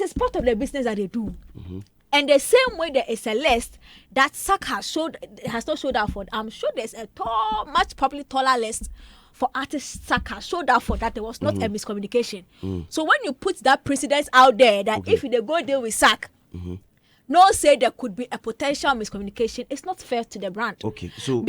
it's part of the business that they do. And the same way there is a list that SAC has not showed up for. I'm sure there's a much probably taller list for artists SAC has showed up for that there was not a miscommunication. So when you put that precedence out there that if they go deal with SAC, no say there could be a potential miscommunication, it's not fair to the brand. Okay, so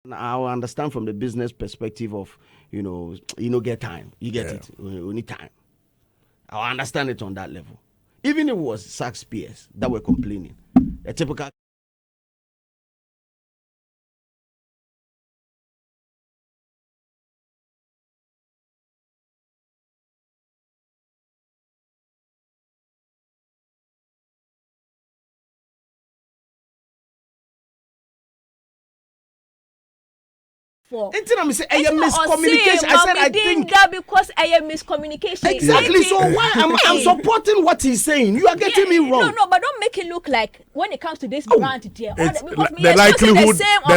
I understand from the business perspective of, get time. You get it. We need time. I understand it on that level. Even if it was SAC's peers that were complaining, a typical. It's a miscommunication. I said I think that because a miscommunication. Exactly. So why I'm supporting what he's saying? You are getting me wrong. No, but don't make it look like when it comes to this brand here, the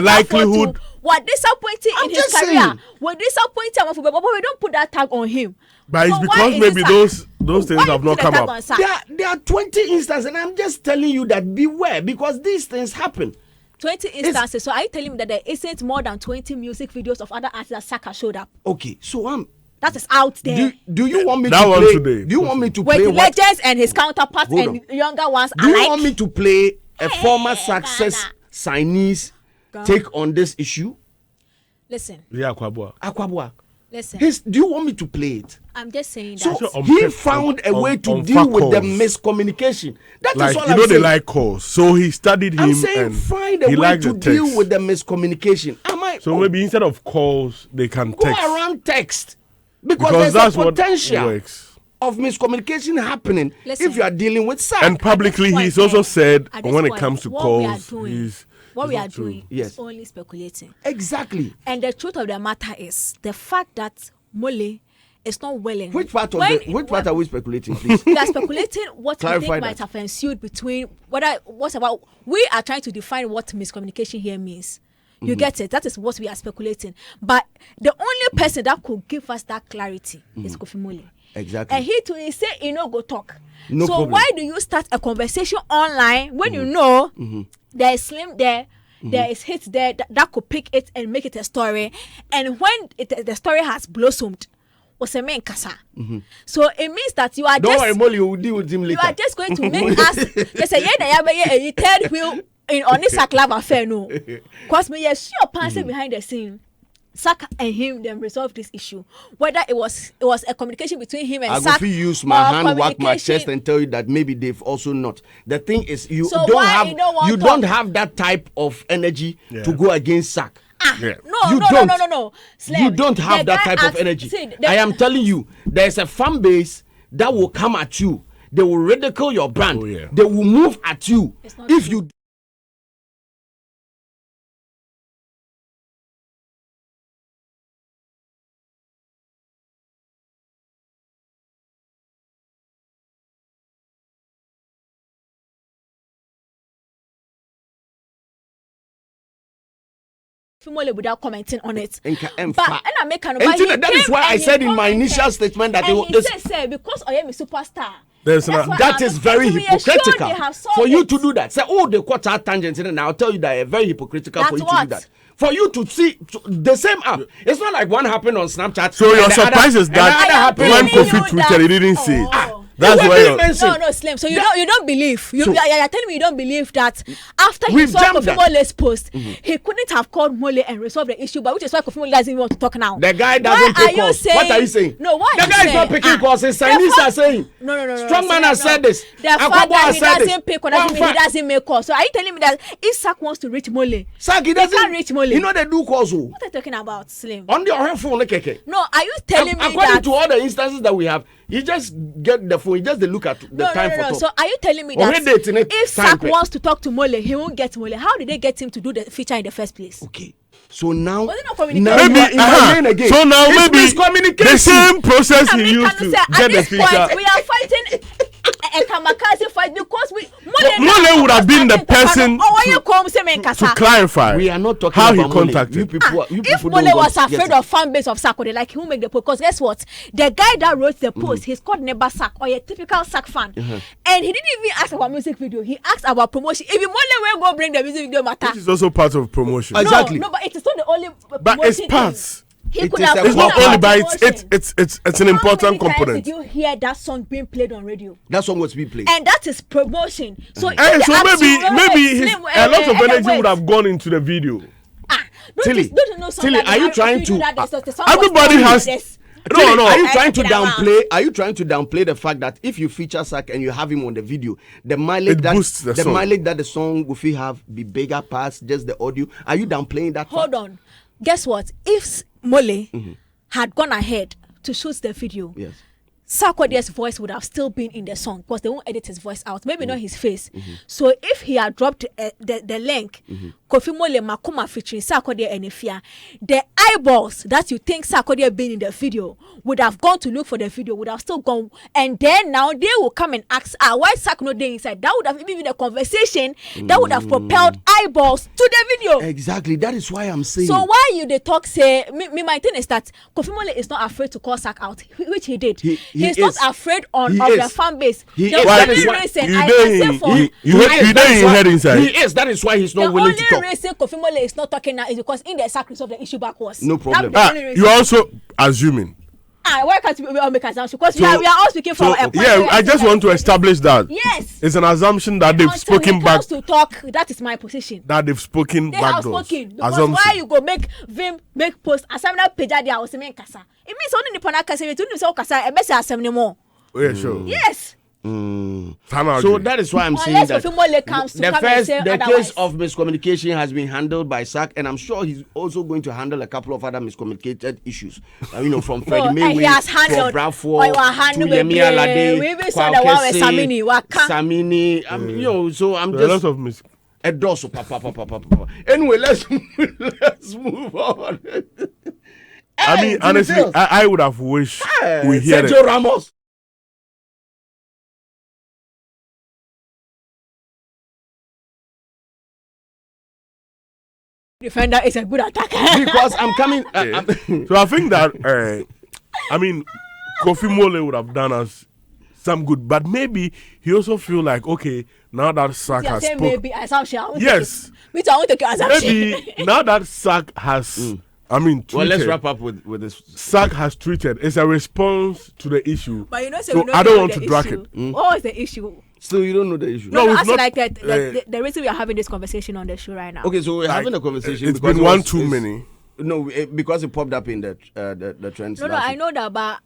likelihood. What disappointing in his career? What disappointing, but we don't put that tag on him. But it's because maybe those things have not come up. There are 20 instances, and I'm just telling you that beware because these things happen. 20 instances. So are you telling me that there isn't more than 20 music videos of other artists that Saka showed up? Okay, so that is out there. Do you want me to play? Today. Do you want me to play with legends and his counterparts and younger ones? Do you want me to play a former success signee's take on this issue? Listen. Yeah, Akwabua. Listen. Do you want me to play it? I'm just saying that. So he found a way to deal with the miscommunication. That is all I'm saying. They like calls. So he studied him. I'm saying find a way to deal with the miscommunication. Maybe instead of calls, they can text. Go around text. Because there's a potential of miscommunication happening if you are dealing with SAC. And publicly, he's also said when it comes to calls, what we are doing is only speculating. Exactly. And the truth of the matter is the fact that Mole is not willing. Which part are we speculating, please? We are speculating what we think might have ensued between we are trying to define what miscommunication here means. You get it? That is what we are speculating. But the only person that could give us that clarity is Kofi Mole. Exactly. And he too say go talk. No so problem. Why do you start a conversation online when you know there is slim there, there is hits there that could pick it and make it a story, and when the story has blossomed, was a main kasa. So it means that you are we'll deal with him later. You are just going to make us just say a third wheel on this love affair, no. Because me sure passing behind the scene. Saka and him then resolve this issue. Whether it was a communication between him and Saka. I will use my hand, whack my chest, and tell you that maybe they've also not. The thing is, you don't have that type of energy to go against Saka. No. Slim, you don't have that type of energy. I am telling you, there's a fan base that will come at you. They will ridicule your brand. They will move at you if you. Without commenting on it. That is why I said in my initial statement that he said because I am a superstar. That is very hypocritical for you to do that. Say, they caught our tangents, and I'll tell you that it's very hypocritical for you to do that. For you to see the same app. It's not like one happened on Snapchat. So your surprise is that when Kofi tweeted, he didn't see it. That's why. No, Slim. So you don't believe. You're telling me you don't believe that after he saw Kofi Mole's post, he couldn't have called Mole and resolved the issue, but which is why Kofi Mole doesn't even want to talk now. The guy doesn't pick calls. What are you saying? No, why? The guy is not picking calls. His Chinese are saying. No. Strongman has said this. The fact that he doesn't pick calls doesn't mean he doesn't make calls. So are you telling me that if Sak wants to reach Mole, Sak he can't reach Mole? You know they do calls. What are you talking about, Slim? On your phone, okay. No, are you telling me according that? to all the instances that we have, he just get the phone, he just look at the time for talk. So are you telling me that if Sak wants to talk to Mole, he won't get Mole? How did they get him to do the feature in the first place? Okay. So now, maybe so now maybe the same process he used to get the feature. We are fighting a kamikaze fight because Mole would have been the person to clarify. We are not talking how about he contacted. You people if Mole was afraid of fan base of Sak, like he will make the post. Because guess what? The guy that wrote the post, he's called Neighbor Sak or a typical Sak fan, and he didn't even ask about music video. He asked about promotion. If Mole will go bring the music video matter, which is also part of promotion. Exactly. No, but it is not the only. But it's parts. It's not only, but it's an important component. Did you hear that song being played on radio? That song was being played, and that is promotion. So, maybe a lot of energy would have gone into the video. Tilly, are you trying to? Everybody has. No. Are you trying to downplay? Are you trying to downplay the fact that if you feature Sak and you have him on the video, the mileage that the song will have be bigger past just the audio? Are you downplaying that? Hold on. Guess what? If Mole had gone ahead to shoot the video, yes, Sarkodie's voice would have still been in the song because they won't edit his voice out, maybe not his face. So if he had dropped the link, Kofi Mole Makoma featuring Sarkodie and Ifia, the eyeballs that you think Sarkodie being in the video would have gone to look for the video, would have still gone, and then now they will come and ask, why Sak no dey inside? That would have even been a conversation that would have propelled eyeballs to the video. Exactly, that is why I'm saying. So why you the talk say, my thing is that Kofi Mole is not afraid to call Sak out, which he did. He's not afraid of the fan base. He is. That is why he's not willing to talk. The only reason Kofi Mole is not talking now is because in the Sak resolved the issue backwards. No problem. You're also assuming. Why can't we all make assumptions? Because we are all speaking from a point. Yeah, I just want to establish that. Yes. It's an assumption that they've spoken back. To talk, that is my position. That they've spoken back. They have spoken. Because why you go make post assembly page there was saying kasa. It means only the panaka say to so kasa e be say assembly more. Yeah, sure. Yes. So that is why I'm saying that the case of miscommunication has been handled by Sak, and I'm sure he's also going to handle a couple of other miscommunicated issues. From Freddie Mayweather to Bradford to Yemi Alade, Samini. So I'm just a lot of Anyway, let's move on. I mean, honestly, I would have wished we hear Sergio Ramos. Defender is a good attacker. Because I'm coming. So I think that Kofi Mole would have done us some good, but maybe he also feel like, okay, now that Sak has spoken. Maybe assumption. Yes. Which I want to take assumption. Maybe now that Sak has. Tweeted, well, let's wrap up with this. Sak has tweeted. It's a response to the issue. But so I don't want to drag it. What was the issue? Still, you don't know the issue. No, it's not like that. The reason we are having this conversation on the show right now. Okay, so we're having a conversation. It's been one too many. No, because it popped up in the trends. No, I know that, but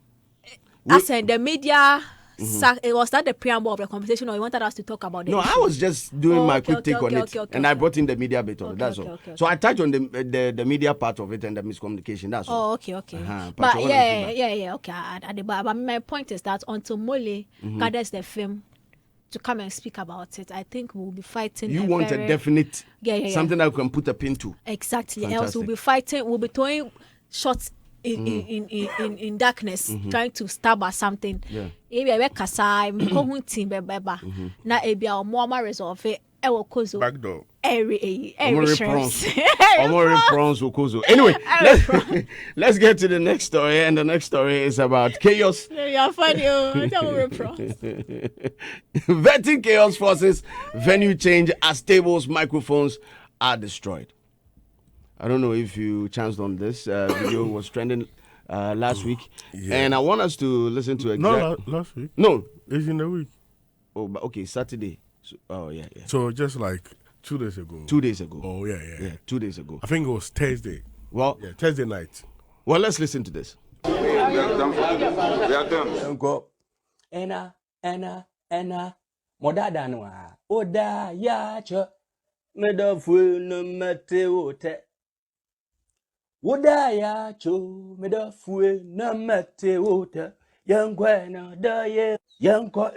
I said the media. It was that the preamble of the conversation, or you wanted us to talk about it? No, I was just doing my quick take on it, and I brought in the media bit of it. That's all. So I touched on the media part of it and the miscommunication. That's all. Okay. But yeah. Okay. But my point is that until Mole gathers the film to come and speak about it, I think we'll be fighting. You want a definite something that we can put a pin to. Exactly. Fantastic. Else we'll be fighting. We'll be throwing shots in darkness, trying to stab at something. Backdoor. Anyway, let's get to the next story, and the next story is about chaos. You're funny. Vetting chaos forces venue change as tables, microphones are destroyed. I don't know if you chanced on this. Video was trending last week, and I want us to listen to last week. No, it's in the week. Oh, but okay, Saturday. So, yeah. So just like 2 days ago. 2 days ago. Oh yeah. 2 days ago. I think it was Thursday. Well, Thursday night. Well, let's listen to this. We are done. Go. Ena. Modada noa. Oda ya cho. Medafu no mate wote. Oda ya cho. Medafu no mate wote. Yankwa na daye. Yankwa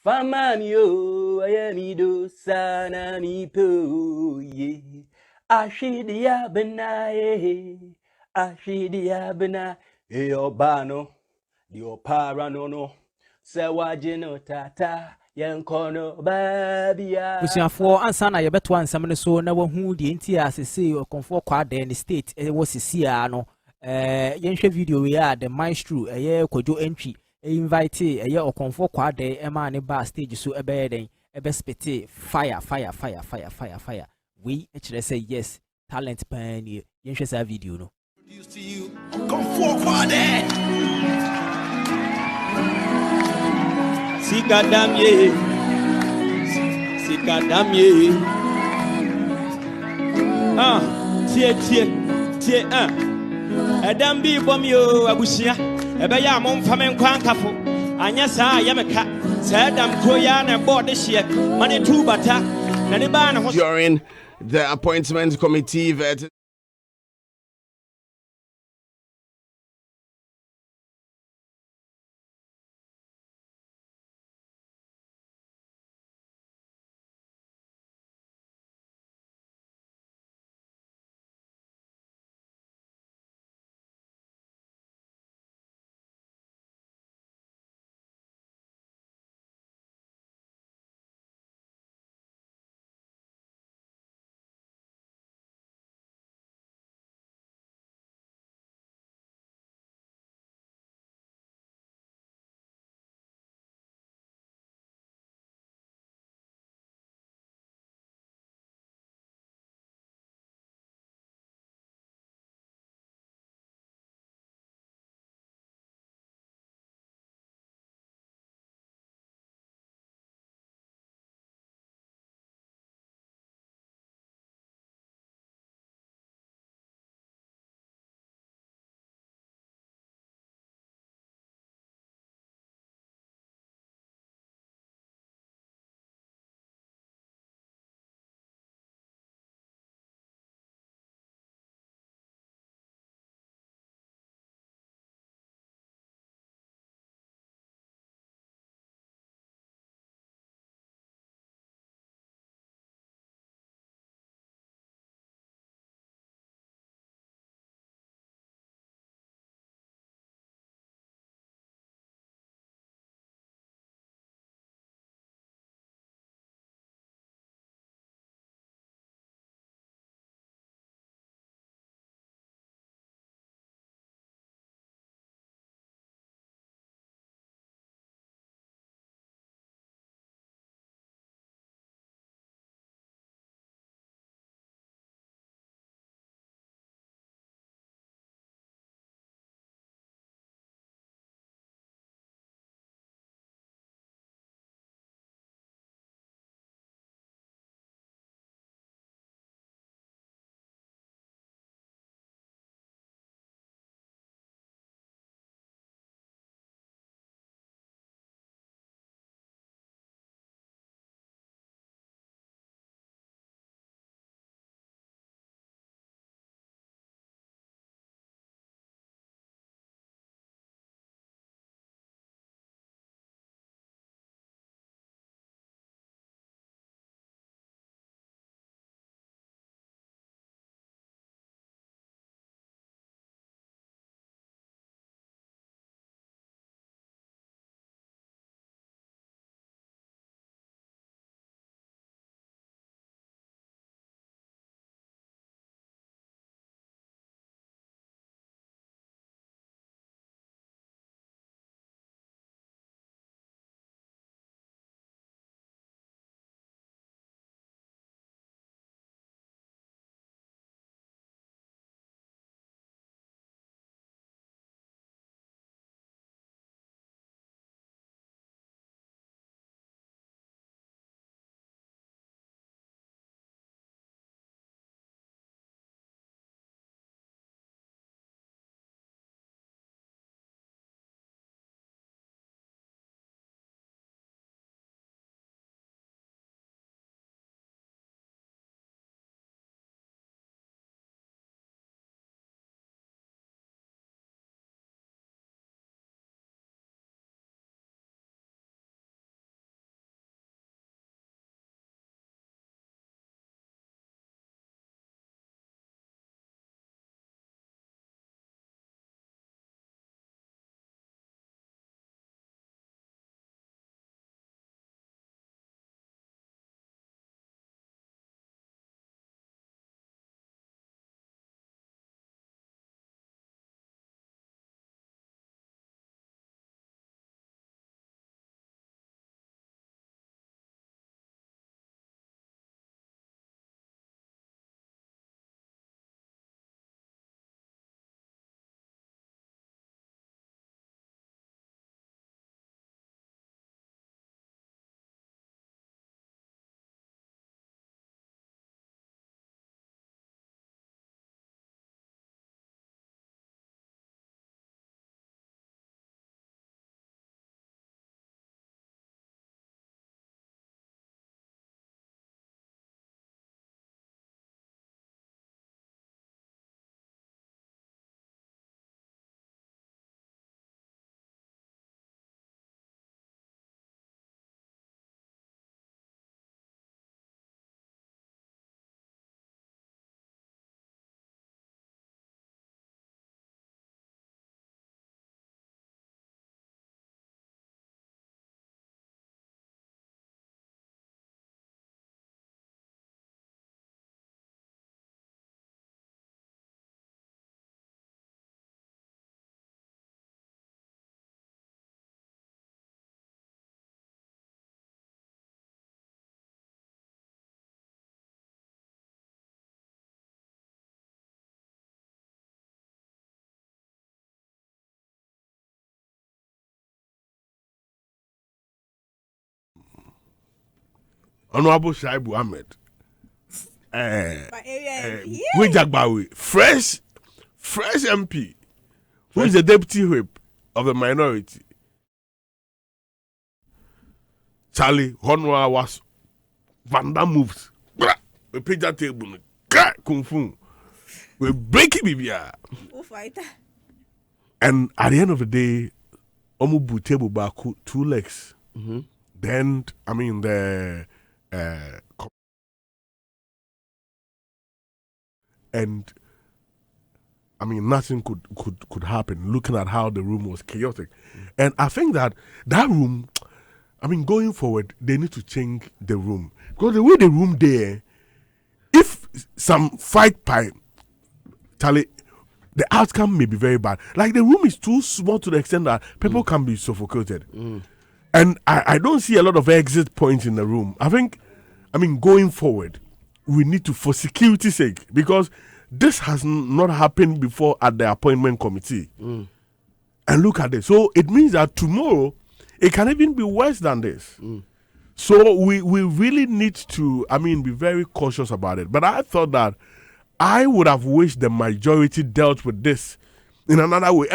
Famani yo. Ayanido sana nipo ye. Ashidia benaye. Ashidia bena. Eobano. Diopara no. Sewajino tata. Yankono babia. Busiafo ansa na yebeto ansam ne so na wahu die nti asese okonfo kwa den state wo sisia no yenhwe video we ya the maestro eye kwadwo entry invite eye okonfo kwa den ema ne ba stage so ebe den ebe spite fire we actually say yes talent pan yenhwe sa video no Okonfo kwa den Sikadamye tie Adam bi bomyo abusia ebe ya momfa menkwa nkafo anya saa ya meka sa Adam kroya na board hye mane tu bata na ne ba na ho. During the appointment committee Honorable Shaibu Ahmed, Wijagbawi, fresh MP, who is the deputy whip of the minority. Charlie Honwa was Vanda moves. We pick that table, kung fu. We break it, Bibia. And at the end of the day, Omubu table back 2 legs. Mm-hmm. Then, I mean, and I mean, nothing could happen. Looking at how the room was chaotic, and I think that room, I mean, going forward, they need to change the room because the way the room there, if some fight pipe, Charlie, the outcome may be very bad. Like the room is too small to the extent that people can be suffocated. And I don't see a lot of exit points in the room. I mean, going forward, we need to, for security's sake, because this has not happened before at the appointment committee. And look at this. So it means that tomorrow, it can even be worse than this. So we really need to, I mean, be very cautious about it. But I thought that I would have wished the majority dealt with this in another way.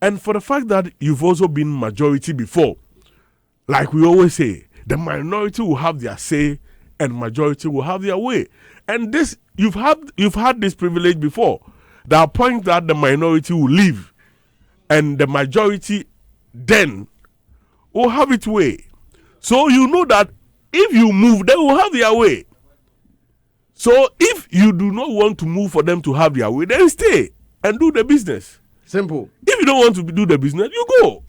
And for the fact that you've also been majority before, like we always say, the minority will have their say and majority will have their way. And this, you've had this privilege before. There are points that the minority will leave and the majority then will have its way. So you know that if you move, they will have their way. So if you do not want to move for them to have their way, then stay and do the business. Simple. If you don't want to do the business, you go.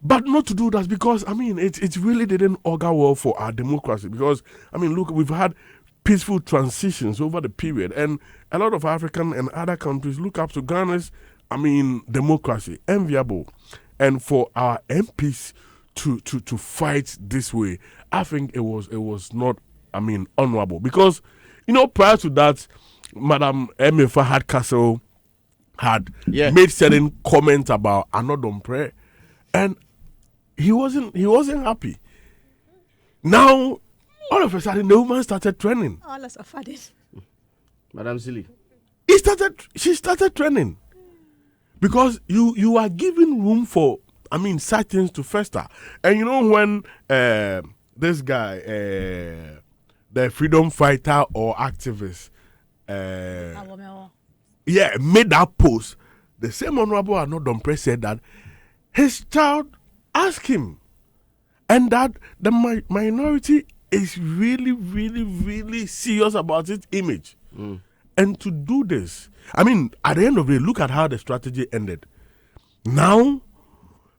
But not to do that because, I mean, it really didn't augur well for our democracy because, I mean, look, we've had peaceful transitions over the period and a lot of African and other countries look up to Ghana's, I mean, democracy, enviable. And for our MPs to fight this way, I think it was not, I mean, honorable because, you know, prior to that, Madam Emefa Hardcastle had made certain comments about Anodompre, and he wasn't happy. Now, all of a sudden, the woman started trending. All of a sudden, Madam Silly, she started trending because you are giving room for, I mean, such things to fester. And you know when this guy, the freedom fighter or activist, made that post, the same Honorable Anodompre said that his child asked him, and that the minority is really, really, really serious about its image. And to do this, I mean, at the end of the day, look at how the strategy ended. Now,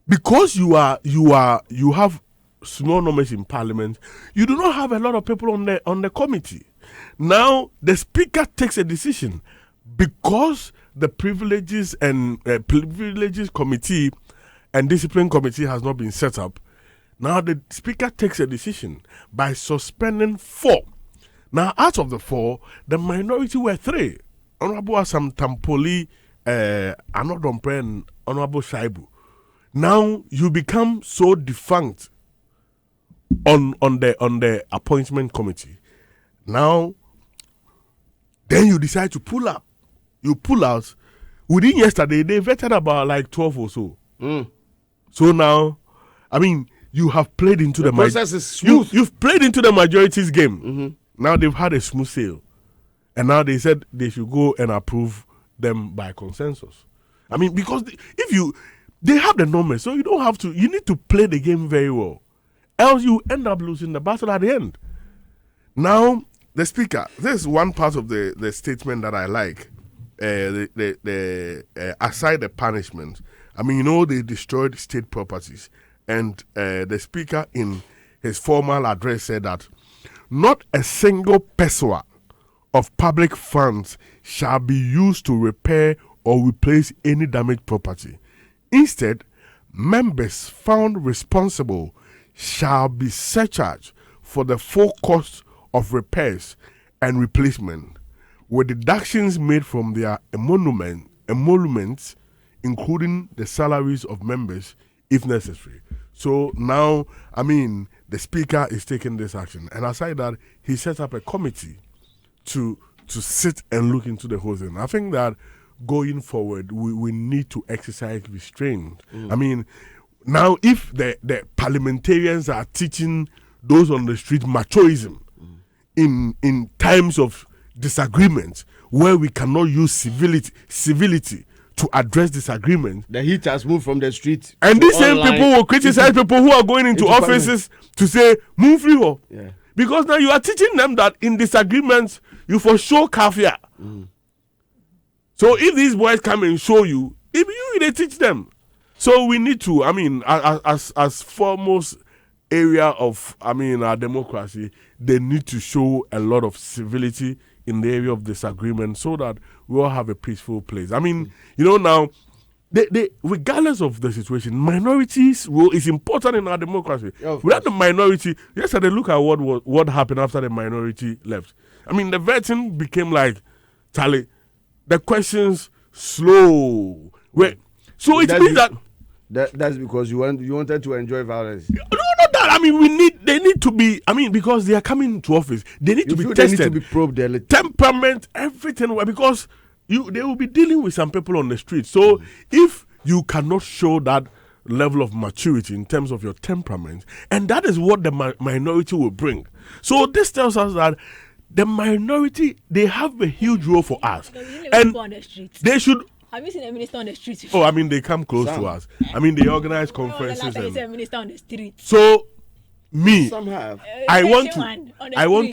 because you have small numbers in parliament, you do not have a lot of people on the committee. Now the speaker takes a decision because the privileges committee and discipline committee has not been set up. Now the speaker takes a decision by suspending 4. Now out of the 4, the minority were 3. Honorable Asam Tampoli, Anodompre, and Honorable Shaibu. Now you become so defunct on the appointment committee. Now, then you decide to pull up. You pull out. Within yesterday, they vetted about like 12 or so. So now, I mean, you have played into the process is smooth. You've played into the majority's game. Now they've had a smooth sail, and now they said they should go and approve them by consensus. I mean, because they have the numbers, so you don't have to. You need to play the game very well, else you end up losing the battle at the end. Now, the speaker. This is one part of the statement that I like. Aside the punishment, I mean, you know, they destroyed state properties, and the speaker in his formal address said that not a single peso of public funds shall be used to repair or replace any damaged property. Instead, members found responsible shall be surcharged for the full cost of repairs and replacement, with deductions made from their emoluments, including the salaries of members if necessary. So now, I mean, the speaker is taking this action. And aside that, he set up a committee to sit and look into the whole thing. I think that going forward, we need to exercise restraint. I mean, now if the parliamentarians are teaching those on the street machoism in times of disagreement, where we cannot use civility to address disagreement. The heat has moved from the street. And these same people will criticize people who are going into offices to say, move free. Yeah. Because now you are teaching them that in disagreements, you for sure kafia. So if these boys come and show you, if you they teach them. So we need to, I mean, as foremost area of, I mean, our democracy, they need to show a lot of civility in the area of disagreement so that we all have a peaceful place. I mean, you know, now, they regardless of the situation, minorities' role is important in our democracy. Without the minority, yesterday, look at what happened after the minority left. I mean, the vetting became like, Charlie, the questions slow. So it means that's because you wanted to enjoy violence. No, not that. I mean, they need to be. I mean, because they are coming to office, they need to be tested. They need to be probed. Temperament, everything. Because they will be dealing with some people on the street. So if you cannot show that level of maturity in terms of your temperament, and that is what the minority will bring. So this tells us that the minority, they have a huge role for us, and they should. Have you seen a minister on the street? Oh, I mean, they come close to us. I mean, they organize conferences. A minister on the street. So, me, some have. I want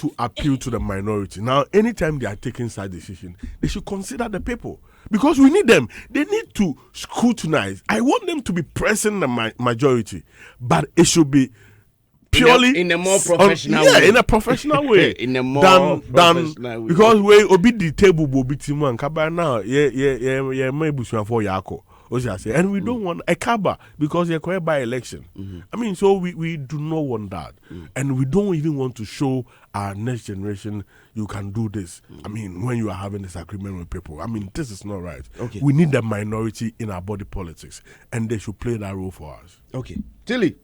to appeal to the minority. Now, anytime they are taking such decision, they should consider the people. Because we need them. They need to scrutinize. I want them to be pressing the majority. But it should be purely in a more professional way. In a professional way. In a more professional way. Because we obi the table will be Timan Kaba now. Yeah, maybe for Yako. And we don't want a Kaba because you're quite by election. I mean, so we do not want that. And we don't even want to show our next generation you can do this. I mean, when you are having this agreement with people. I mean, this is not right. Okay. We need the minority in our body politics. And they should play that role for us. Okay. Tilly.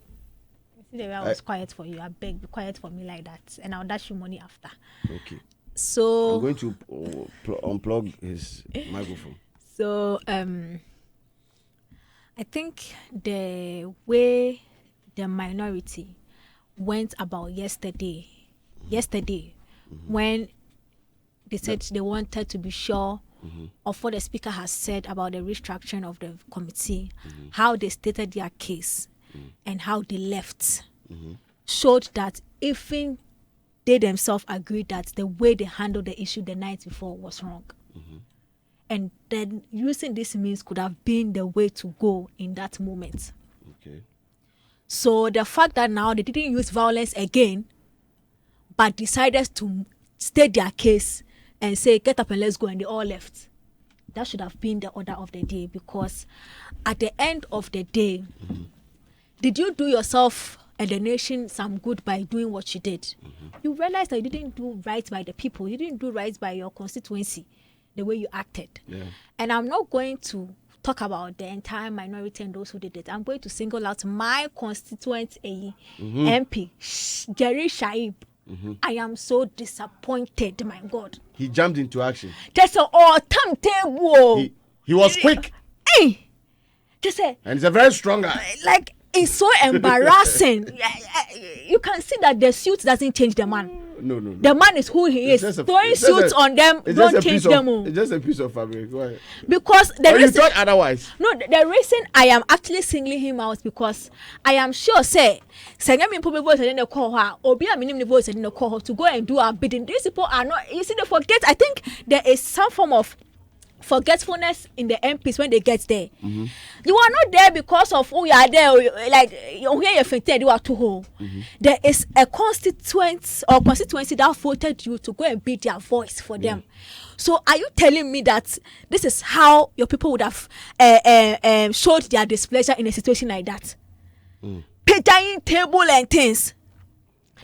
The way I was quiet for you, I beg, be quiet for me like that, and I'll dash you money after. Okay. So I'm going to unplug his microphone. So I think the way the minority went about yesterday, when they said they wanted to be sure of what the speaker has said about the restructuring of the committee, how they stated their case. And how they left showed that even they themselves agreed that the way they handled the issue the night before was wrong. And then using this means could have been the way to go in that moment. Okay. So the fact that now they didn't use violence again, but decided to state their case and say, get up and let's go, and they all left. That should have been the order of the day, because at the end of the day, did you do yourself and the nation some good by doing what you did? You realize that you didn't do right by the people. You didn't do right by your constituency, the way you acted. Yeah. And I'm not going to talk about the entire minority and those who did it. I'm going to single out my constituent MP, Jerry Shaib. I am so disappointed, my God. He jumped into action. That's an all-time table. He was quick. Hey! And he's a very strong guy. Like, it's so embarrassing. You can see that the suit doesn't change the man. No. The man is who he is. Throwing suits on them don't change them. It's just a piece of fabric. Why? Because the reason, you thought otherwise. No, the reason I am actually singling him out because I am sure say people voice in the call her or be a minimum voice in the call to go and do our bidding. These people are not. You see, they forget. I think there is some form of forgetfulness in the MPs when they get there. You are not there because of who you are there, like you hear your fainted, you are too whole. There is a constituency that voted you to go and be their voice for them. So are you telling me that this is how your people would have showed their displeasure in a situation like that? Paying table and things.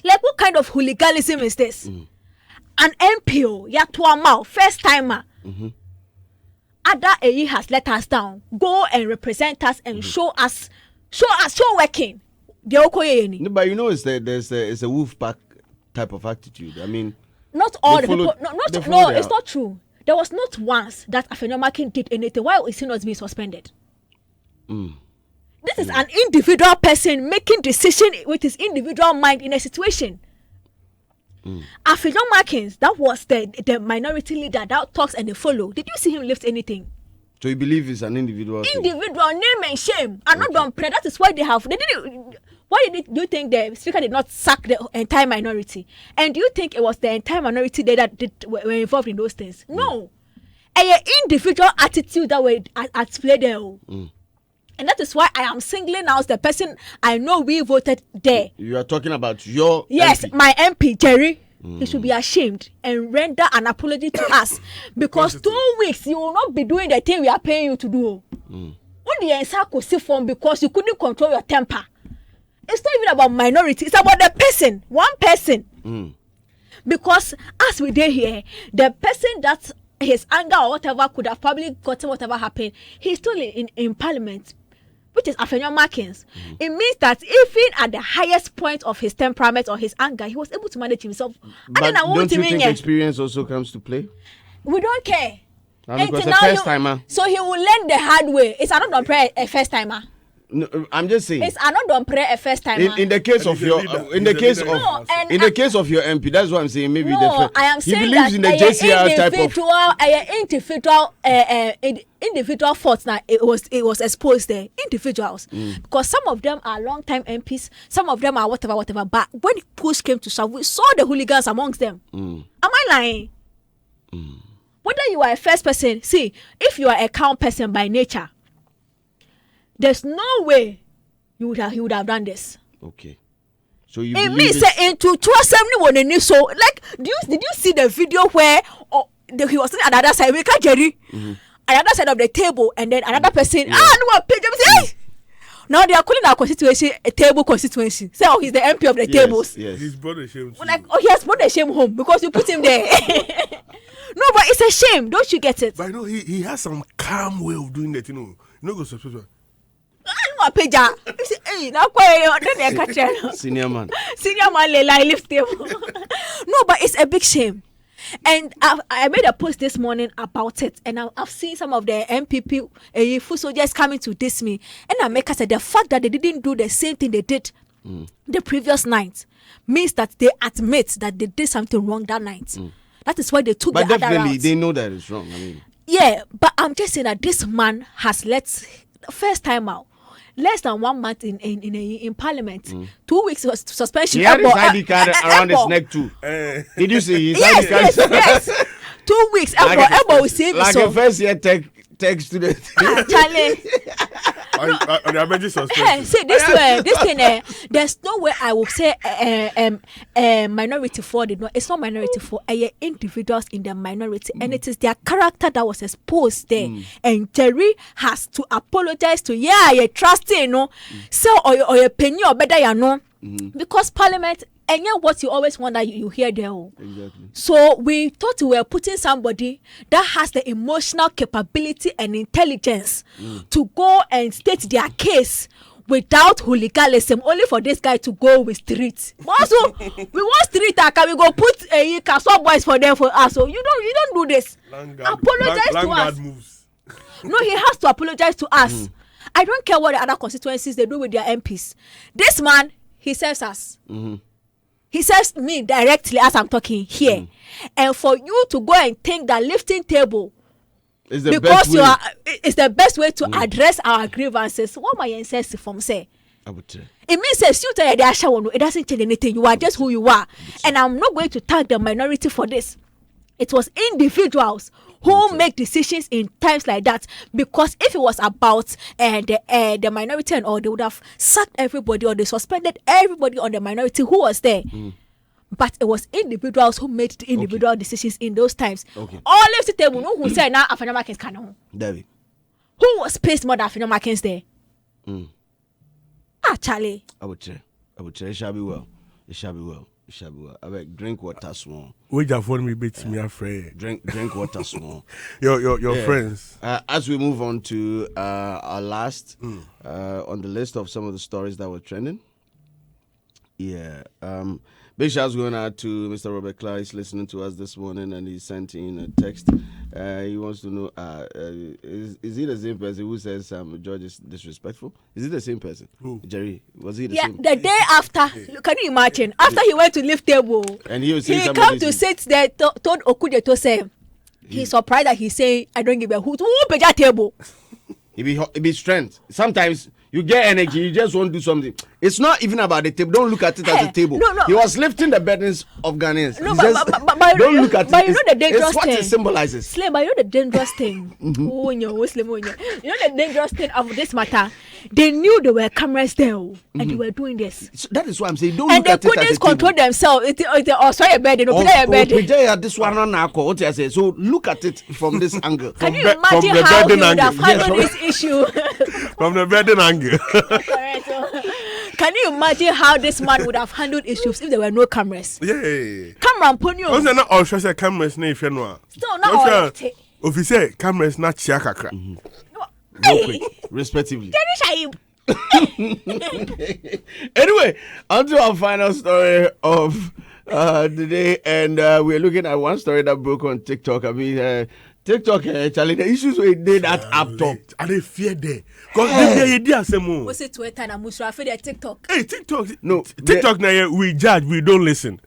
Like what kind of hooliganism is this? An MPO, Yatuamao, first timer. Other AE has let us down. Go and represent us and show working. No, but you know, it's a wolf pack type of attitude. I mean, not all the people. No, it's not true. There was not once that Afenyomakin did anything. Why is he not being suspended? This is an individual person making decision with his individual mind in a situation. Afenyomakin, that was the minority leader that talks and they follow. Did you see him lift anything? So you believe it's an individual name and shame. And not done prayer. That is why they didn't. Why do you think the speaker did not sack the entire minority? And do you think it was the entire minority that were involved in those things? No. An individual attitude that were at play there. And that is why I am singling out the person I know we voted there. You are talking about your Yes, MP. my MP, Jerry. He should be ashamed and render an apology to us. Because 2 weeks, you will not be doing the thing we are paying you to do. When the answer could see from because you couldn't control your temper. It's not even about minority. It's about the person. One person. Because as we did here, the person that his anger or whatever could have probably gotten whatever happened, he's still in parliament, which is Afenyomakin. It means that even at the highest point of his temperament or his anger, he was able to manage himself. But don't you think experience also comes to play? We don't care. Because a first timer. So he will learn the hard way. It's not a first timer. No, I'm just saying. It's not pray a first timer. In the case of your, in the case of your MP, that's what I'm saying. Maybe no, I am saying that in the JCR type of individual faults. Now it was exposed there. Individuals, because some of them are long-time MPs, some of them are whatever. But when push came to shove, we saw the hooligans amongst them. Am I lying? Whether you are a first person, see, if you are a count person by nature, there's no way he would have done this. Okay. So you it means into 271 so like did you see the video where he was sitting at the other side, we can't Jerry at the other side of the table, and then another person no page hey! Now they are calling our constituency a table constituency. Say, he's the MP of the tables. Yes. He's brought a shame. Like, he has brought a shame home because you put him there. No, but it's a shame. Don't you get it? But I know he has some calm way of doing that. You know, go subscribe. Senior man, lift him. No, but it's a big shame. And I made a post this morning about it, and I've seen some of the MPP foot soldiers coming to diss me, and I make us say the fact that they didn't do the same thing they did the previous night means that they admit that they did something wrong that night. That is why they took the other route. But definitely they know that it's wrong. I mean, yeah, but I'm just saying that this man has first time out. Less than 1 month in parliament, 2 weeks was suspension. He had his ID card around his neck too. Did you see his ID card? Yes. 2 weeks. Elbow will save like a first year tech student. Charlie. See this thing. There's no way I will say minority for the no. It's not minority for individuals in the minority, and it is their character that was exposed there. And Jerry has to apologize to you trusting, you know, so or your penny or better, you know, because Parliament. And yeah, what you always wonder, you hear there. Exactly. So we thought we were putting somebody that has the emotional capability and intelligence to go and state their case without hooliganism, only for this guy to go with street. Also, we want street can we go put a castle boys for them for us. So you don't do this. Apologize to us. No, he has to apologize to us. I don't care what the other constituencies they do with their MPs. This man, he serves us. He says me directly as I'm talking here. And for you to go and think that lifting table is the best way. It's the best way to address our grievances. What my ancestors from say? It means that it doesn't change anything. You are just who you are. And I'm not going to tag the minority for this. It was individuals who make decisions in times like that, because if it was about the minority and all, they would have sacked everybody or they suspended everybody on the minority who was there. But it was individuals who made the individual decisions in those times. All left the table, no who said now Afenyomakin can. David, who was placed more than Afenyomakin there? Charlie. I would say it shall be well. It shall be well. I beg, drink water small. Wait for me, bit me afraid. Drink water small. Your friends. As we move on to our last on the list of some of the stories that were trending, Yeah. Big shouts going out to Mr. Robert Clark. He's listening to us this morning, and he sent in a text. He wants to know, is he the same person who says George is disrespectful? Is he the same person? Who? Jerry, was he the same? Yeah, the day after, can you imagine? After he went to lift table, and he come to sit there, told Okude to say, he's surprised that he's saying, I don't give a hoot. Who pay that table? It be strength. Sometimes you get energy, you just want to do something. It's not even about the table. Don't look at it as a table. No. He was lifting the burdens of Ghanaians. No, but don't look at it. But you know the dangerous it's what thing. It symbolizes. Slim, but you know the dangerous thing. You know the dangerous thing of this matter. They knew there were cameras there, and they were doing this. So that is why I'm saying don't look at it as a table. And they couldn't control themselves. Sorry, a bed. This one on what I say. So look at it from this angle. Can you imagine how he would have handled this issue? From the bedding angle. Correct. Can you imagine how this man would have handled issues if there were no cameras? Yeah. Camera and ponyo. Also, not all shows cameras. No, if you know. Still not all. If you say cameras, not chiakakra. Respectively. Anyway, on to our final story of the day, and we're looking at one story that broke on TikTok. I mean, TikTok, Charlie, the issues we did that up top. I didn't fear there. Because they did some more. What's it Twitter and Musra for their TikTok? Hey, TikTok. No. TikTok now, we judge, we don't listen.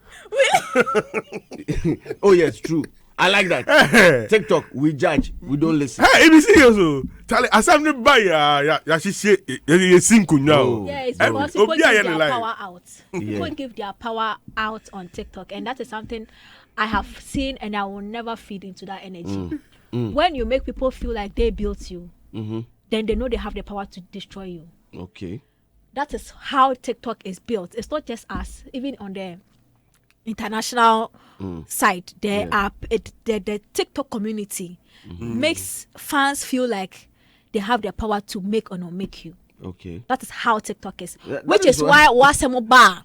Oh, yes, true. I like that. TikTok, we judge, we don't listen. Hey, ABC also. Charlie, as I'm not buy she say you sing now. Yeah, it's because people give their power out. People give their power out on TikTok, and that is something I have seen, and I will never feed into that energy. When you make people feel like they built you, then they know they have the power to destroy you. Okay. That is how TikTok is built. It's not just us, even on the international side, the TikTok community makes fans feel like they have the power to make or not make you. Okay. That is how TikTok is. Which is why Wasemo Bar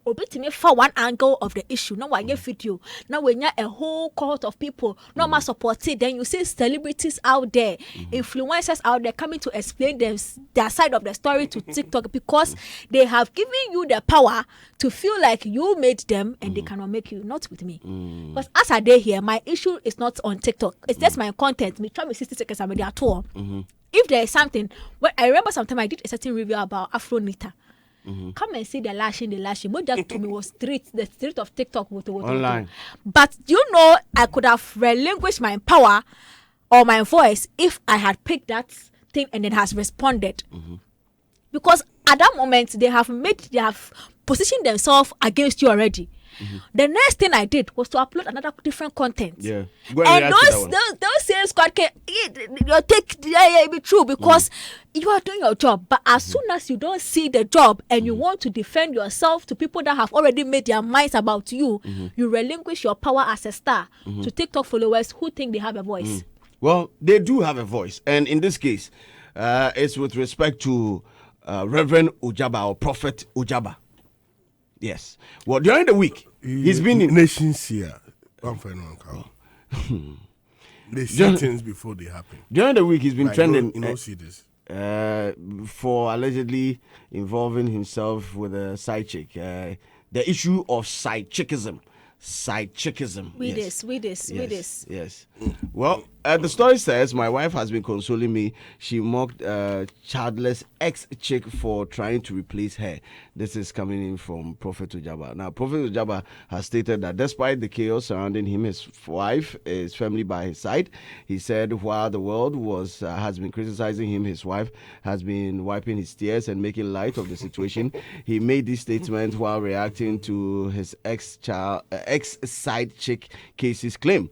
obitime for one angle of the issue. Now I get video. Now when you a whole cohort of people, no more supported, then you see celebrities out there, influencers out there coming to explain their side of the story to TikTok because they have given you the power to feel like you made them and they cannot make you. Not with me. Because as I day here, my issue is not on TikTok. It's just my content. Me try me 60 seconds I'm at all. If there is something, well, I remember sometime I did a certain review about Afro Nita. Come and see the lashing. What just to me was the street of TikTok. Online. But you know, I could have relinquished my power or my voice if I had picked that thing and it has responded. Because at that moment, they have positioned themselves against you already. The next thing I did was to upload another different content. Yeah. And those same squad can be true because you are doing your job. But as soon as you don't see the job and you want to defend yourself to people that have already made their minds about you, you relinquish your power as a star to TikTok followers who think they have a voice. Well, they do have a voice. And in this case, it's with respect to Reverend Ojaba or Prophet Ojaba. Yes. Well, during the week, he's been in nations here. They see things before they happen. During the week, he's been trending. You don't see this. For allegedly involving himself with a side chick. The issue of side chickism. We this. Yes. Well, the story says my wife has been consoling me. She mocked childless ex-chick for trying to replace her. This is coming in from Prophet Ojaba. Now, Prophet Ojaba has stated that despite the chaos surrounding him, his wife is firmly by his side. He said while the world has been criticizing him, his wife has been wiping his tears and making light of the situation. He made this statement while reacting to his ex-side chick Casey's claim.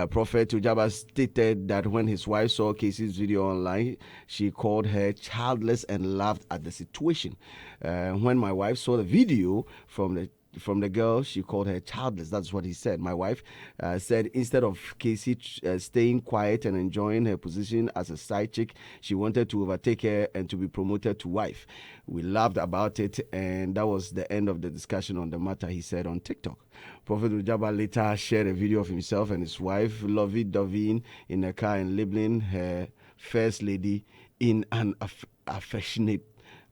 Prophet Ojaba stated that when his wife saw Casey's video online, she called her childless and laughed at the situation. When my wife saw the video from the girl, she called her childless. That's what he said. My wife said instead of Casey staying quiet and enjoying her position as a side chick, she wanted to overtake her and to be promoted to wife. We laughed about it, and that was the end of the discussion on the matter, he said on TikTok. Prophet Ojaba later shared a video of himself and his wife, lovey-doveying in a car and labeling her first lady in an affectionate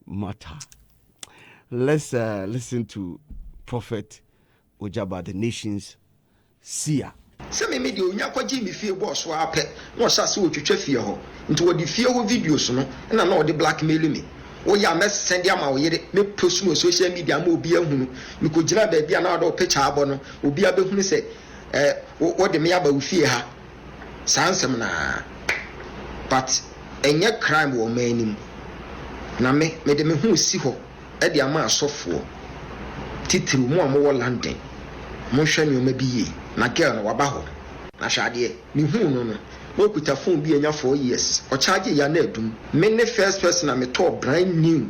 matter. let's listen to Prophet Ojaba, the nation's seer. Some media unya kwaji mi fie boss wa apɛ na ɔhyɛ ase wotwitwa fie hɔ nti wɔde fie hɔ videos no na ɔde blackmail me wo ya mess send am wo yere me post no social media ma obi ahunu me ko gyina ba bia na ɔde picture abɔ no obi abɛhunu sɛ wo de me aba wo fie ha sansem na but enye crime wo manim na me de me hu si hɔ e de ama asɔfoɔ titiri mu amwo London mo hwɛ nyoma bi ye na girl no waba ho na hwade me hu no no kuta phone bi enya 4 years o charge ya na adum me ne first person na me to brand new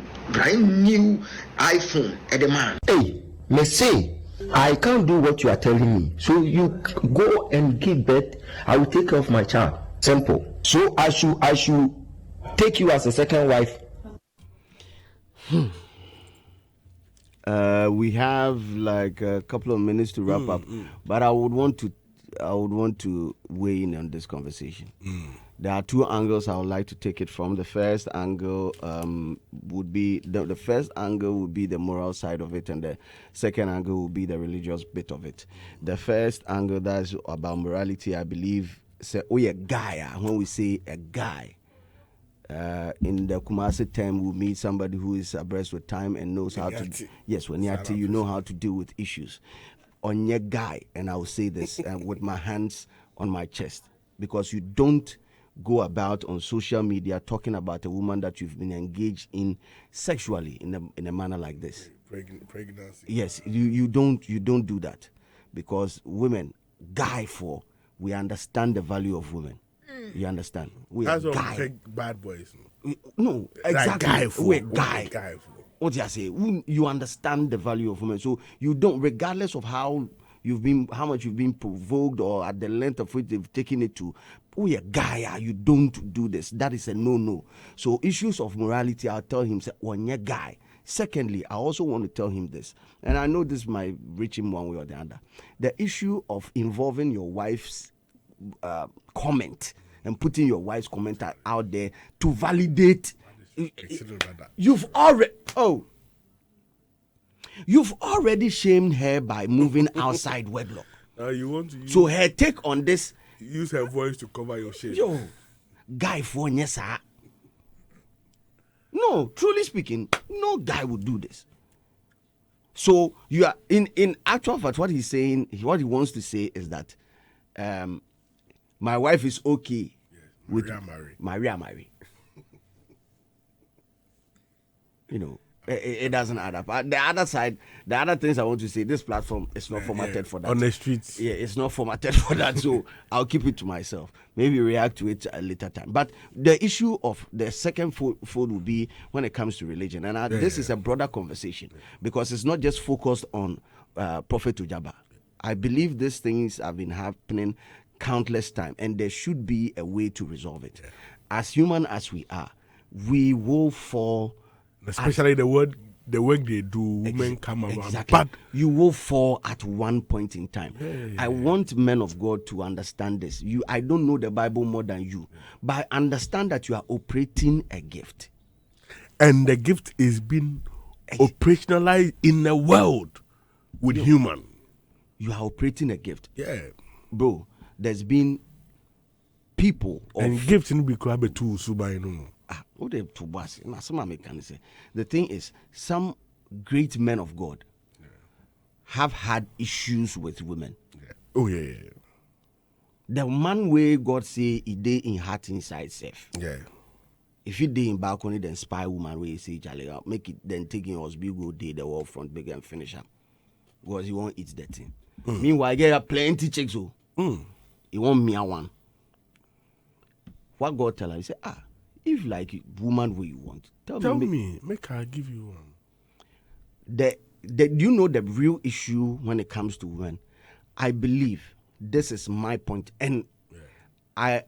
iPhone at the man. Hey, me say I can't do what you are telling me, so you go and give birth. I will take care of my child. Simple. So I should take you as a second wife. We have like a couple of minutes to wrap up, but I would want to weigh in on this conversation. There are two angles I would like to take it from. The first angle would be the first angle would be the moral side of it, and the second angle would be the religious bit of it. The first angle, that's about morality, I believe. Say, oh yeah, guy. When we say a guy, in the Kumasi term, we meet somebody who is abreast with time and knows how to. Yes, when you know how to deal with issues. On your guy, and I will say this with my hands on my chest, because you don't go about on social media talking about a woman that you've been engaged in sexually in a manner like this. Pregnancy. Yes, you don't do that, because women, we understand the value of women. You understand? That's what we bad boys. No, exactly. We're guy for. What do I say? You understand the value of women, so you don't, regardless of how much you've been provoked or at the length of which they've taken it to. Oh yeah, guy, you don't do this. That is a no. So issues of morality, I'll tell him, say, "Oh yeah, guy." Secondly, I also want to tell him this, and I know this might reach him one way or the other. The issue of involving your wife's comment and putting your wife's comment out there to validate. You've already shamed her by moving outside wedlock. So her take on this, use her voice to cover your shame. Yo, guy for sir. No, truly speaking, no guy would do this. So you are in actual fact, what he's saying, what he wants to say is that my wife is okay with Maria Mary. You know, it doesn't add up. The other side, the other things I want to say, this platform is not formatted for that. On the streets. Yeah, it's not formatted for that, so I'll keep it to myself. Maybe react to it a later time. But the issue of the second fold will be when it comes to religion. And this is a broader conversation, because it's not just focused on Prophet Ojaba. I believe these things have been happening countless times, and there should be a way to resolve it. As human as we are, we will fall. Especially the work they do, women come around. Exactly. But you will fall at one point in time. I want men of God to understand this. I don't know the Bible more than you, but I understand that you are operating a gift. And the gift is being operationalized in the world with human. You are operating a gift. Yeah. Bro, there's been people and gifts in be crab too, the thing is, some great men of God have had issues with women. Yeah. Oh yeah. The man way God say he day in heart inside safe. Yeah. If you day in balcony, then spy woman way say Charlie, make it then taking us big go day the wall front big and finish up. Because he won't eat that thing. Meanwhile, get plenty checks. He won't me one. What God tell her? He say, if like woman where you want, tell me, make her give you one. Do you know the real issue when it comes to women? I believe this is my point, and I'm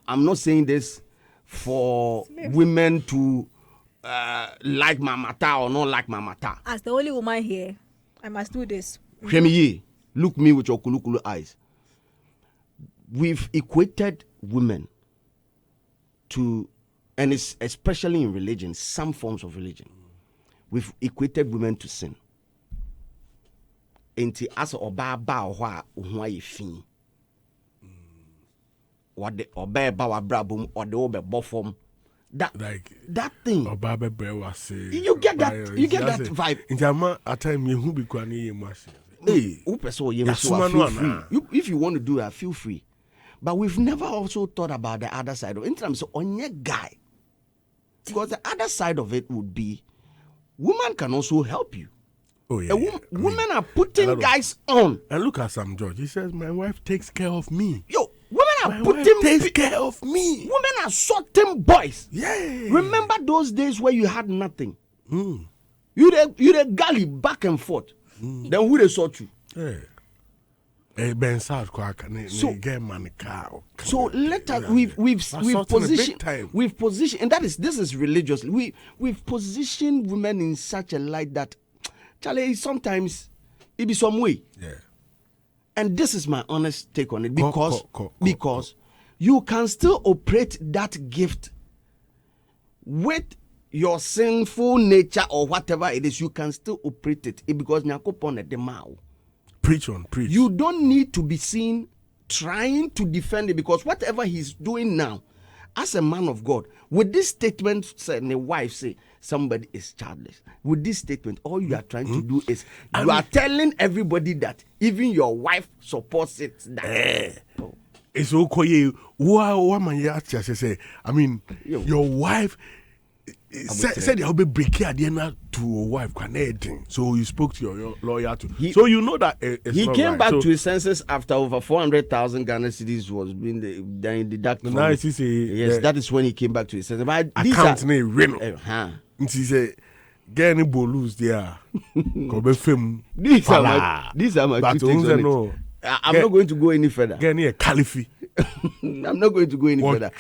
not saying this for women to like my mata or not like my mata. As the only woman here, I must do this. Look me with your kulukulu eyes. We've equated women to, and it's especially in religion, some forms of religion, we've equated women to sin. Enti as oba ba ho a ho aye fin. What the oba ba wa brabum or the oba bofom. That like that thing. Oba be was say. You get that vibe. In Jama at time you who be kwani machine. Hey, if you want to do that, feel free. But we've never also thought about the other side of it. In terms of on your guy. Because the other side of it would be women can also help you. Oh, yeah. Women are putting guys on. And look at Sam George. He says, my wife takes care of me. Yo, women takes care of me. Women are sorting boys. Yeah. Remember those days where you had nothing? You the galley back and forth. Then who they sort you? Yeah. So let us we've positioned, and this is religiously. We've positioned women in such a light that Charlie, sometimes it be some way. Yeah. And this is my honest take on it because you can still operate that gift with your sinful nature or whatever it is. You can still operate it because nyakopon at the mouth. Preach. You don't need to be seen trying to defend it because whatever he's doing now, as a man of God, with this statement, said the wife say somebody is childless. With this statement, all you are trying to do is you are telling everybody that even your wife supports it. It's okay. I mean, your wife said you'll be breaking at the end to a wife connecting. So you spoke to your lawyer too. So you know that he came back to his senses after over 400,000 Ghana cedis was being deducted. Yes, that is when he came back to his senses. But account name Reno. He said, "Get any bolus there? These are my two takes on it. I'm not going to go any further. Get any a caliphate. I'm not going to go any further.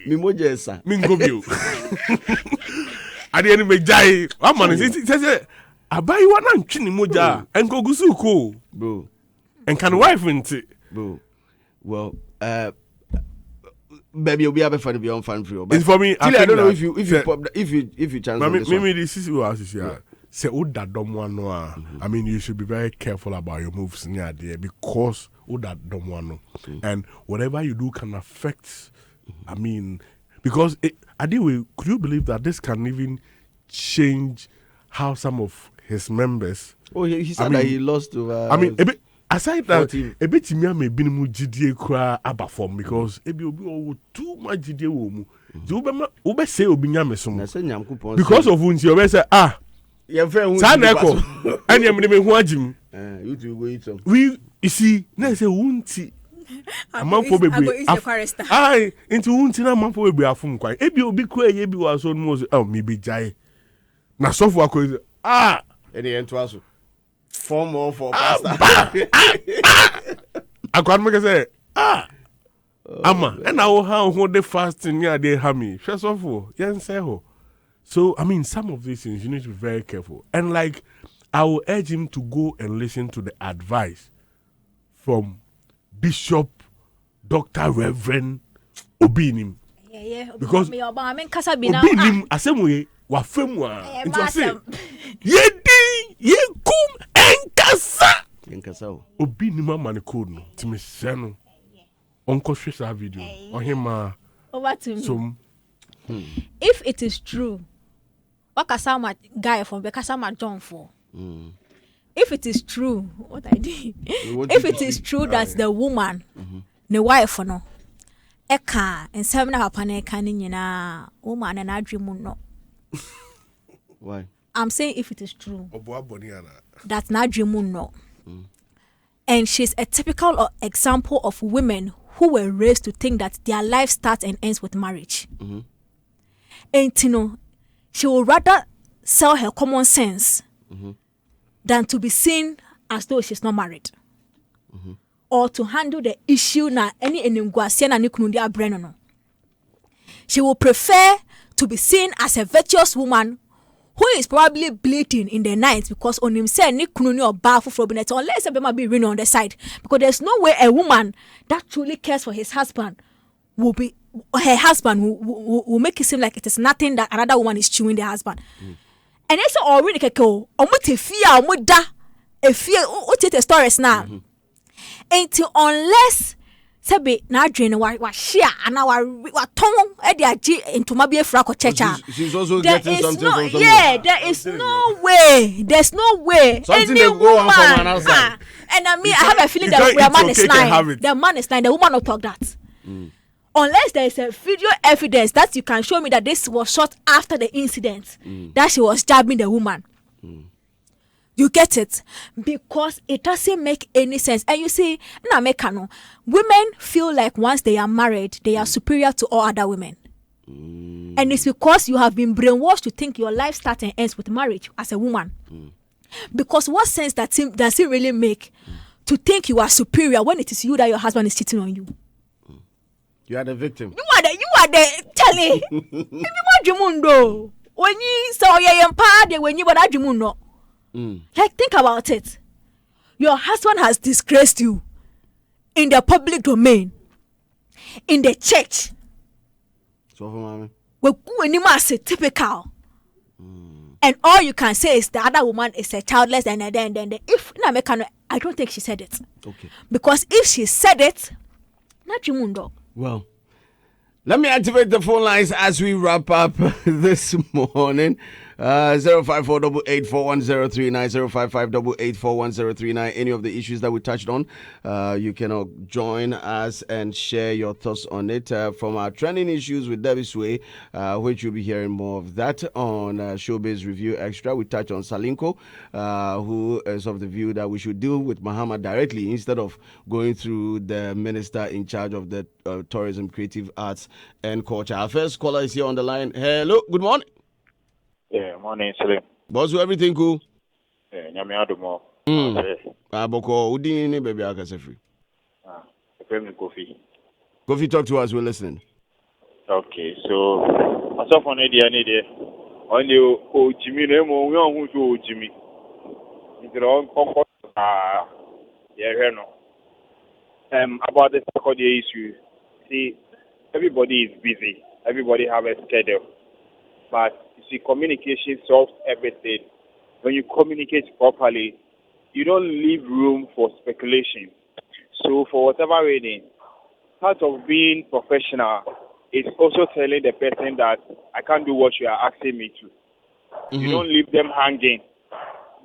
Mimoja sir. Mingobio. At the end of the day, one man says, "Abai wana nchini moja enko gusuko, bro." And can wife into, bro. Well, baby, you'll be able to be on fan free. It's for me. I don't know if you chance. Maybe this is what I say. Say, that dumb one. I mean, you should be very careful about your moves near there because that dumb one. And whatever you do can affect. I mean, because could you believe that this can even change how some of his members? Oh, he said that he lost over. I mean, aside that, a bit me be mu GDA cry aba form because ebi obi too much GDA wo mu. Ube say obi nyame so. Because of unti obi say your friend Saneko. And you me hu agim. You two go eat some. We you see, na say unti. Amanfo bebre. Ai, into unti na amanfo bebre afum kwan. Ebi obi kura ye bi wa so no so me be jai. Na sofo akọ any ento aso. 4 more for pastor. Akwan me say ama and I will how the fasting near they have me. First of all, say ho. So I mean some of these things you need to be very careful. And like I will urge him to go and listen to the advice from Bishop Dr. Reverend Obinim. Yeah. Because Obinim asemwe wa femwa. Into say ye kum enkasa. Obinim man code no. Timi seno. Uncle Shisa video. On him over to me. If it is true, what Kasama guy from Bekasama John for? If it is true, what I did. If it is true that the woman, the wife no, eka and 7 hapane kanina woman and I dream no. Why? I'm saying if it is true. That's not dream no. And she's a typical example of women who were raised to think that their life starts and ends with marriage. And you know, she will rather sell her common sense than to be seen as though she's not married. Or to handle the issue na any eningwase na nikunundi abreno no. She will prefer to be seen as a virtuous woman who is probably bleeding in the night because on himself nikununi or bafu from it unless a be ring on the side, because there's no way a woman that truly cares for his husband will be her husband will make it seem like it is nothing that another woman is chewing their husband. And it's already keko. Omuti fear omuda. A fear uti the stories now. Until unless sabi na drain wa share and wa tongue into maybe a frack or checha. She's also getting something from someone. Yeah, there is no way. There's no way. Something they go on from an outside. And I have a feeling that the man is lying. The man is lying. The woman will talk that. Unless there is a video evidence that you can show me that this was shot after the incident, that she was jabbing the woman. You get it? Because it doesn't make any sense. And you see, women feel like once they are married, they are superior to all other women. And it's because you have been brainwashed to think your life starts and ends with marriage as a woman. Because what sense does it really make to think you are superior when it is you that your husband is cheating on you? You are the victim. You are the Charlie. When you saw your empire, when you were at Jumuno. Like, think about it. Your husband has disgraced you in the public domain, in the church. So for mommy. When you say typical. And all you can say is the other woman is a childless and then if I don't think she said it. Okay. Because if she said it, not Jumundo. Well, let me activate the phone lines as we wrap up this morning. 05488411039, 05588411039. Any of the issues that we touched on, you can join us and share your thoughts on it. From our trending issues with Debbie Sway, which you'll be hearing more of that on Showbiz Review Extra. We touch on Salinko, who is of the view that we should deal with Mahama directly instead of going through the minister in charge of the tourism, creative arts and culture. Our first caller is here on the line. Hello, good morning. Yeah, morning, Salim. Boss, everything cool? Yeah, Nyame Adumo. Boko, Udini, baby, I can say free. Kofi. Kofi, talk to us. We're listening. Okay, so myself on idea, on the Jimmy, we on who to Jimmy. It's wrong. Yeah, no. About the second issue. See, everybody is busy. Everybody have a schedule, but see, communication solves everything. When you communicate properly, you don't leave room for speculation. So for whatever reason, part of being professional is also telling the person that I can't do what you are asking me to. You don't leave them hanging.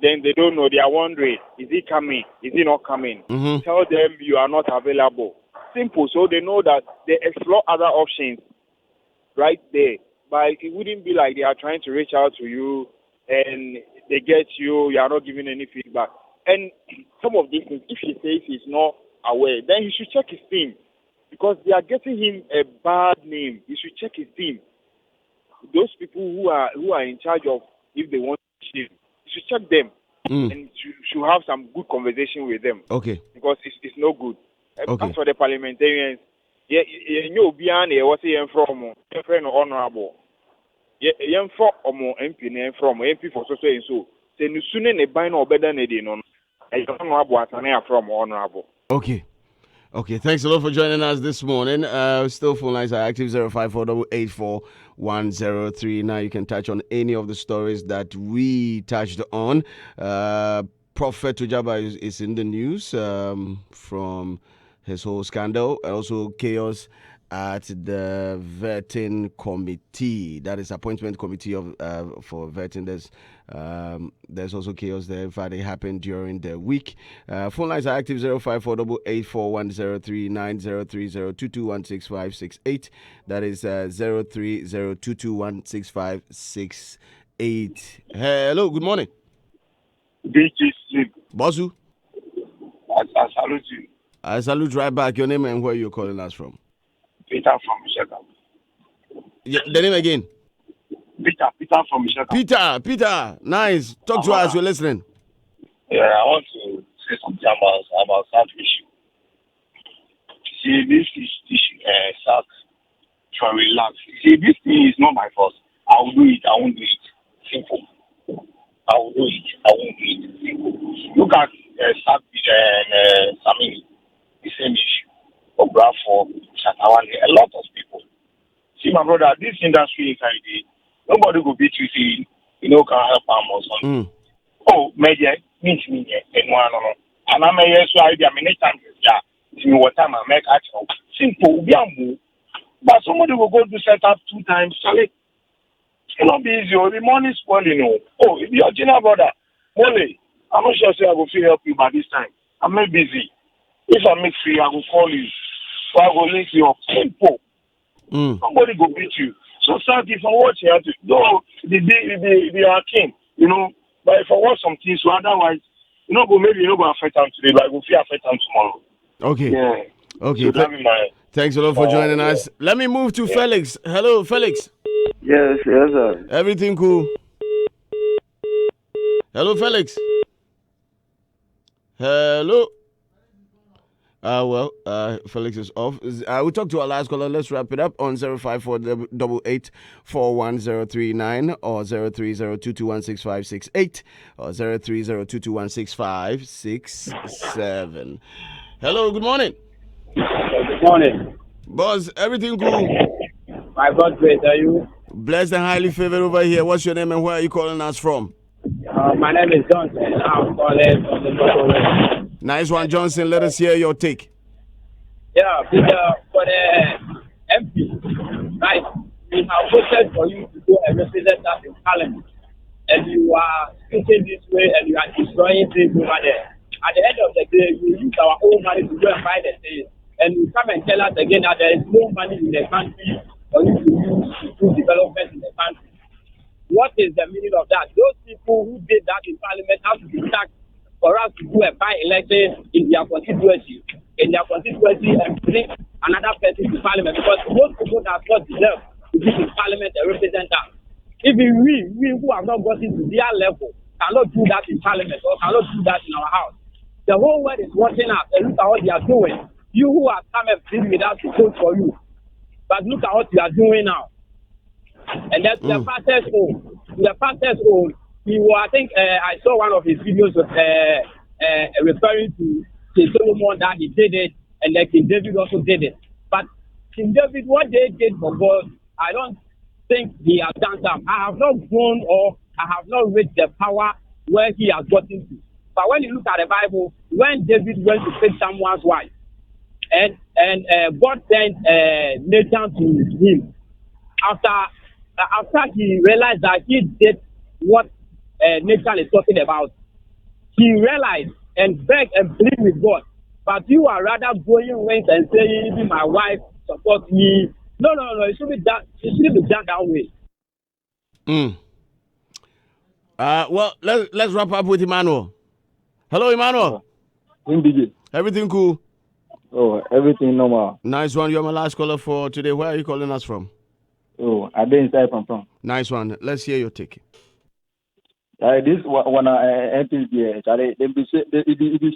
Then they don't know. They are wondering, is he coming? Is he not coming? Tell them you are not available. Simple. So they know that they explore other options right there. But it wouldn't be like they are trying to reach out to you and they get you are not giving any feedback. And some of these things, if he says he's not aware, then he should check his team. Because they are getting him a bad name. He should check his team. Those people who are in charge of, if they want to shift, you should check them. And you should have some good conversation with them. Okay. Because it's no good. Okay. As for the parliamentarians, you know, beyond what he from honorable. Young for MP name from MP for so and so. Say no sooner a bind or better than I don't know what I from honorable. Okay. Okay, thanks a lot for joining us this morning. Still phone lines are active 054884103. You can touch on any of the stories that we touched on. Prophet Tujaba is in the news from his whole scandal, also chaos at the vetting committee, that is appointment committee of for vetting. There's also chaos there. In fact, it happened during the week. Phone lines are active 054884103903022165668. That is 03022165668. Hello, good morning. BGC. Bosu. I salute you. I salute right back. Your name and where you're calling us from? Peter from Michigan. Yeah, the name again? Peter from Michigan. Peter, nice. Talk to us, we're listening. Yeah, I want to say something about that issue. See, this issue, South, try relax. See, this thing is not my fault. I will do it, I won't do it. Simple. I will do it, I won't do it. Simple. Look at South and Samini, the same issue. For Bradford, Shatawale, a lot of people. see, my brother, this industry inside it, nobody will beat you, see, can help them or something. Oh, maybe, means me, and one, and I'm a yes, idea, many times, yeah, see what time I make at all. Simple, but somebody will go to set up 2 times, Charlie. It will not be easy, or the money spoiling. Oh, if you're general brother, Molly, I'm not sure I will feel help you by this time. I'm not busy. If I make free, I will call you. So I will link you up. Simple. Somebody will beat you. So start if I watch you, no, they are king, but if I watch some things, so otherwise, maybe you're not going to affect them today, but we'll feel affect them tomorrow. Okay. Yeah. Okay. So thanks a lot for joining us. Let me move to Felix. Hello, Felix. Yes, sir. Everything cool? Hello, Felix. Hello. Felix is off. We'll talk to our last caller. Let's wrap it up on 05488411039 or 03022165668 or 03022165667. Hello, good morning. Good morning. Boss, everything cool? My God, great. Are you? Blessed and highly favored over here. What's your name and where are you calling us from? My name is Johnson. I'm calling from the Northwest. Nice one, Johnson. Let us hear your take. Yeah, for the MP, right? We have voted for you to go and represent us in Parliament. And you are speaking this way and you are destroying things over there. At the end of the day, we use our own money to go and buy the things. And you come and tell us again that there is no money in the country for you to use to do development in the country. What is the meaning of that? Those people who did that in Parliament have to be taxed for us to do a by-election in their constituency. And bring another person to Parliament because most people that not deserve to be in Parliament and represent us. Even we who have not gotten to their level cannot do that in Parliament or cannot do that in our house. The whole world is watching us and look at what they are doing. You who have come and been with us to vote for you. But look at what you are doing now. And that's the fastest old. The fastest old. I think I saw one of his videos referring to King Solomon that he did it, and then King David also did it. But King David, what they did for God, I don't think he has done that. I have not grown or I have not reached the power where he has gotten to. But when you look at the Bible, when David went to take someone's wife, and God sent Nathan to him after he realized that he did what Nathan is talking about, he realized and begged and pleaded with God. But you are rather going around and saying, even my wife supports me. No, it should be done. It shouldn't be done that way. Well, let's wrap up with Emmanuel. Hello, Emmanuel. Everything cool? Oh, everything normal. Nice one. You're my last caller for today. Where are you calling us from? Oh, I've been inside from. Nice one. Let's hear your take. This one MP here, it be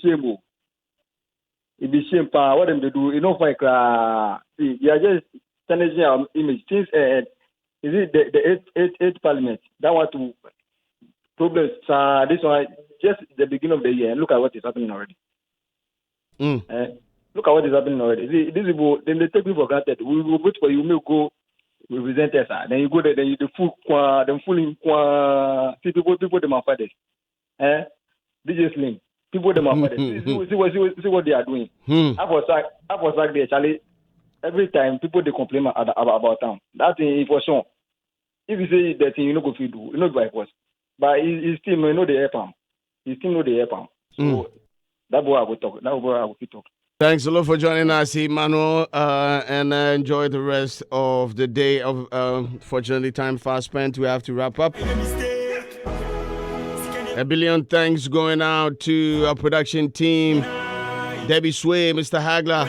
shame. It be shame. What them they do? You know, like see, they are just challenging our image. Since is it the eighth parliament that want to problems? This one just the beginning of the year. Look at what is happening already. Look at what is happening already. See, these people, then they take people for granted. We will vote for you. We will go. We present us. Then you go there. Then you the full. Them fooling. See people them are fathers. DJ Slim. People them are fathers. See what they are doing. I was like there, Charlie. Every time people they complain about them. That thing for sure. If you say that thing, you know go feel do. You know by force. But he still know the help him. He still know the help him. So that boy I will talk. That boy I will talk. Thanks a lot for joining us, Emmanuel, and enjoy the rest of the day. Fortunately, time fast spent. We have to wrap up. A billion thanks going out to our production team, Debbie Sway, Mr. Hagler.